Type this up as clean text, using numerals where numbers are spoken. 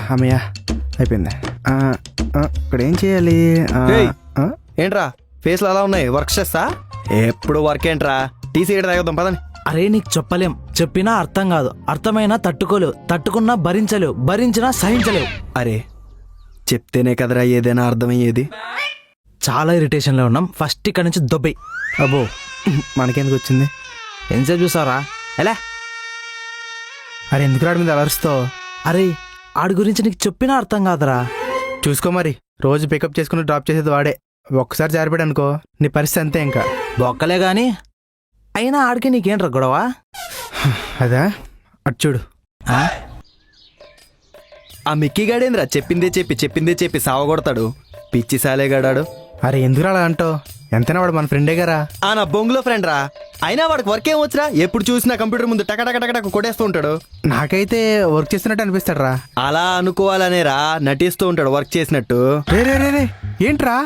అమ్మయ్య అయిపోయింది. ఇక్కడ ఏం చేయాలి? ఏయ్. ఆ, ఏంట్రా ఫేస్లు అలా ఉన్నాయి? వర్క్ చేస్తా ఎప్పుడు వర్క్ ఏంట్రా? టీ సిగరెట్ తాగుదాం పదండి. అరే నీకు చెప్పలేం, చెప్పినా అర్థం కాదు, అర్థమైనా తట్టుకోలేవు, తట్టుకున్నా భరించలేవు, భరించినా సహించలేవు. అరే చెప్తేనే కదరా ఏదైనా అర్థమయ్యేది. చాలా ఇరిటేషన్లో ఉన్నాం, ఫస్ట్ ఇక్కడ నుంచి దొబ్బై. అబ్బో మనకెందుకు వచ్చింది? ఎంతసేపు చూసావరా? ఎలా? అరే ఎందుకు రాడు మీద అలరుస్తావు? అరే ఆడి గురించి నీకు చెప్పినా అర్థం కాదురా. చూసుకో మరి, రోజు పికప్ చేసుకుని డ్రాప్ చేసేది వాడే. ఒక్కసారి జారిపోయాడు అనుకో నీ పరిస్థితి అంతే ఇంకా. బొక్కలే గాని అయినా ఆడికి నీకేంట్రా గొడవ? అదా అటు చూడు. ఆ? ఆ మిక్కీ గాడేంద్రా చెప్పిందే చెప్పి సావగొడతాడు. పిచ్చి సాలేగాడాడు. అరే ఎందుకు అలా అంటావు? ఎంతైనా వాడు మన ఫ్రెండే గారా. ఆ నా బొంగులో ఫ్రెండ్ రా. అయినా వాడికి వర్క్ ఏం వచ్చరా? ఎప్పుడు చూసినా కంప్యూటర్ ముందు టక కొట్టేస్తూ ఉంటాడు. నాకైతే వర్క్ చేస్తున్నట్టు అనిపిస్తాడు రా. అలా అనుకోవాలనే రా, నటిస్తూ ఉంటాడు వర్క్ చేసినట్టు. రే రే రే రే ఏంట్రా?